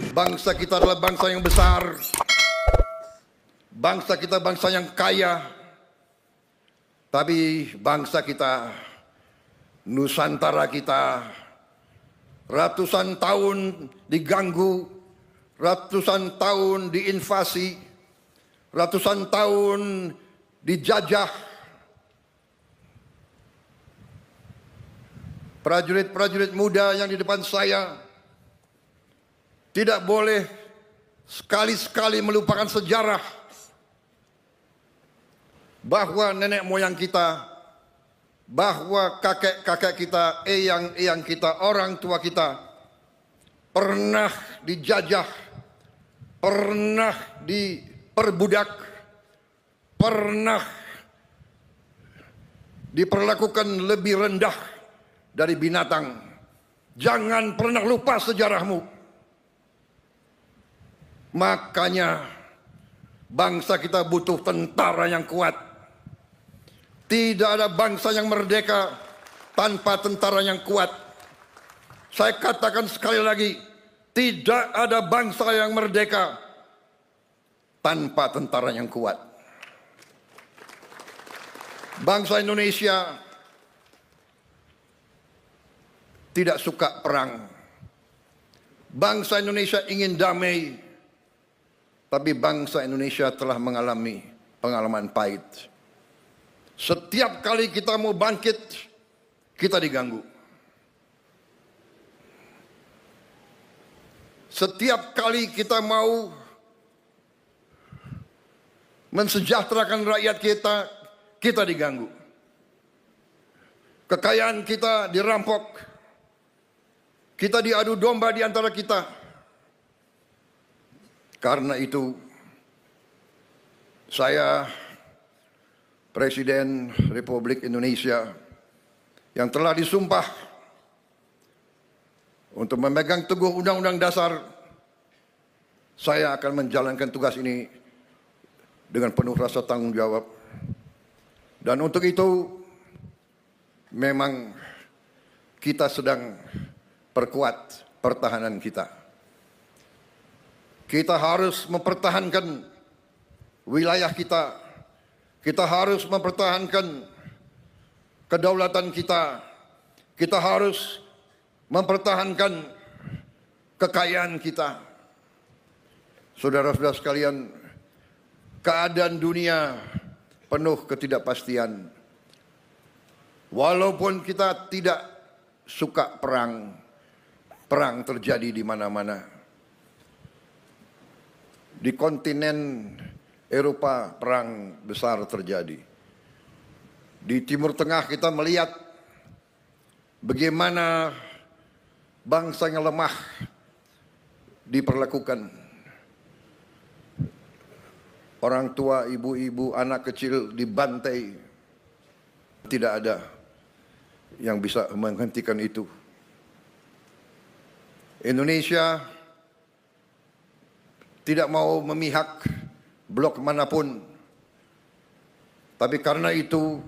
Bangsa kita adalah bangsa yang besar. Bangsa kita bangsa yang kaya. Tapi bangsa kita, Nusantara kita, ratusan tahun diganggu, ratusan tahun diinvasi, ratusan tahun dijajah. Prajurit-prajurit muda yang di depan saya tidak boleh sekali-sekali melupakan sejarah bahwa nenek moyang kita, bahwa kakek-kakek kita, eyang-eyang kita, orang tua kita pernah dijajah, pernah diperbudak, pernah diperlakukan lebih rendah dari binatang. Jangan pernah lupa sejarahmu. Makanya bangsa kita butuh tentara yang kuat. Tidak ada bangsa yang merdeka tanpa tentara yang kuat. Saya katakan sekali lagi, tidak ada bangsa yang merdeka tanpa tentara yang kuat. Bangsa Indonesia tidak suka perang. Bangsa Indonesia ingin damai. Tapi bangsa Indonesia telah mengalami pengalaman pahit. Setiap kali kita mau bangkit, kita diganggu. Setiap kali kita mau mensejahterakan rakyat kita, kita diganggu. Kekayaan kita dirampok. Kita diadu domba di antara kita. Karena itu, saya Presiden Republik Indonesia yang telah disumpah untuk memegang teguh Undang-Undang Dasar, saya akan menjalankan tugas ini dengan penuh rasa tanggung jawab. Dan untuk itu, memang kita sedang perkuat pertahanan kita. Kita harus mempertahankan wilayah kita. Kita harus mempertahankan kedaulatan kita. Kita harus mempertahankan kekayaan kita. Saudara-saudara sekalian, keadaan dunia penuh ketidakpastian. Walaupun kita tidak suka perang, perang terjadi di mana-mana. Di kontinen Eropa perang besar terjadi. Di Timur Tengah kita melihat bagaimana bangsa yang lemah diperlakukan. Orang tua, ibu-ibu, anak kecil dibantai. Tidak ada yang bisa menghentikan itu. Indonesia tidak mau memihak blok manapun. Tapi karena itu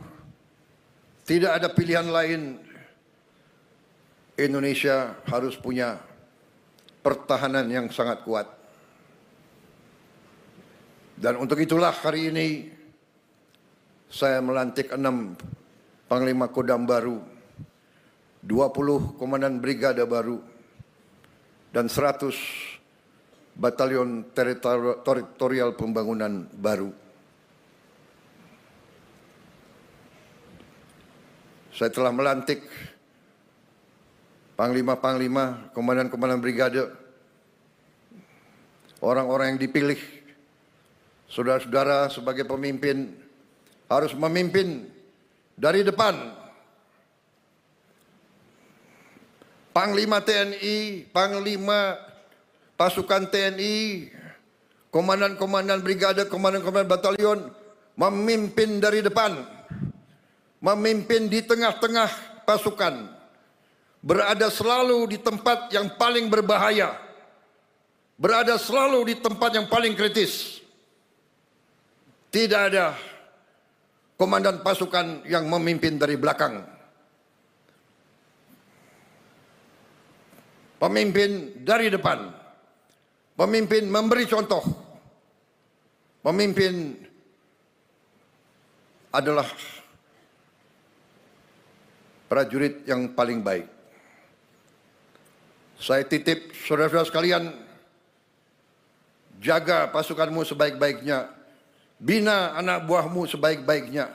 tidak ada pilihan lain. Indonesia harus punya pertahanan yang sangat kuat. Dan untuk itulah hari ini saya melantik 6 Panglima Kodam baru, 20 Komandan Brigada baru, dan 100 Batalion Teritorial Pembangunan baru. Saya telah melantik Panglima-Panglima, Komandan-Komandan Brigade, orang-orang yang dipilih. Saudara-saudara sebagai pemimpin harus memimpin dari depan. Panglima TNI, Panglima Pasukan TNI, komandan-komandan brigade, komandan-komandan batalion memimpin dari depan, memimpin di tengah-tengah pasukan, berada selalu di tempat yang paling berbahaya, berada selalu di tempat yang paling kritis. Tidak ada komandan pasukan yang memimpin dari belakang. Pemimpin dari depan. Pemimpin memberi contoh. Pemimpin adalah prajurit yang paling baik. Saya titip saudara-saudara sekalian, jaga pasukanmu sebaik-baiknya, bina anak buahmu sebaik-baiknya.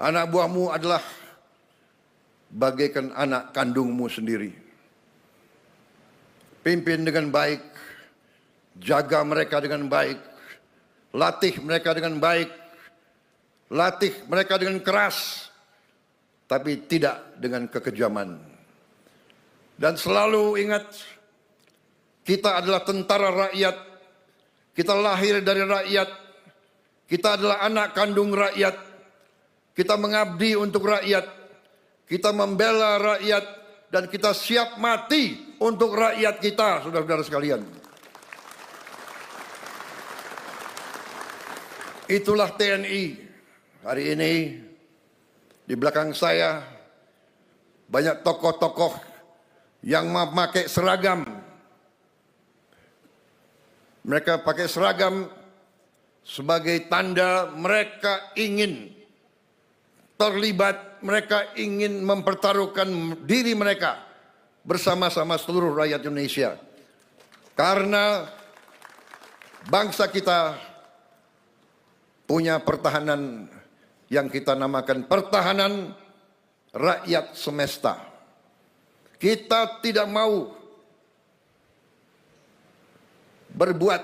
Anak buahmu adalah bagaikan anak kandungmu sendiri. Pimpin dengan baik, jaga mereka dengan baik, latih mereka dengan baik, latih mereka dengan keras, tapi tidak dengan kekejaman. Dan selalu ingat, kita adalah tentara rakyat, kita lahir dari rakyat, kita adalah anak kandung rakyat, kita mengabdi untuk rakyat, kita membela rakyat, dan kita siap mati untuk rakyat kita, saudara-saudara sekalian. Itulah TNI. Hari ini di belakang saya banyak tokoh-tokoh yang memakai seragam. Mereka pakai seragam sebagai tanda mereka ingin terlibat, mereka ingin mempertaruhkan diri mereka bersama-sama seluruh rakyat Indonesia. Karena bangsa kita punya pertahanan yang kita namakan pertahanan rakyat semesta. Kita tidak mau berbuat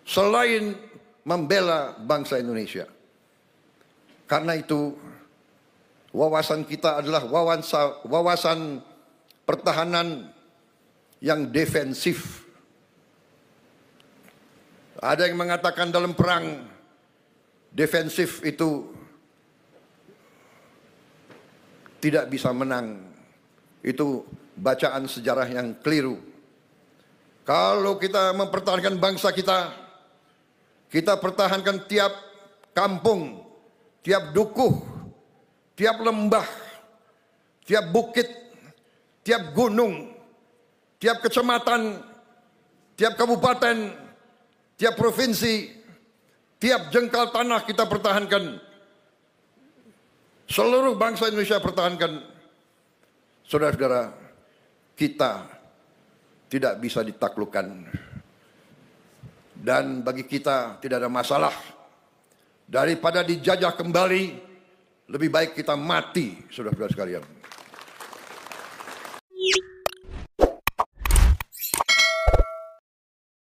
selain membela bangsa Indonesia. Karena itu wawasan kita adalah wawasan pertahanan yang defensif. Ada yang mengatakan dalam perang defensif itu tidak bisa menang. Itu bacaan sejarah yang keliru. Kalau kita mempertahankan bangsa kita, kita pertahankan tiap kampung, tiap dukuh, tiap lembah, tiap bukit, tiap gunung, tiap kecamatan, tiap kabupaten, tiap provinsi, tiap jengkal tanah kita pertahankan. Seluruh bangsa Indonesia pertahankan. Saudara-saudara, kita tidak bisa ditaklukkan. Dan bagi kita tidak ada masalah. Daripada dijajah kembali, lebih baik kita mati, saudara-saudara sekalian.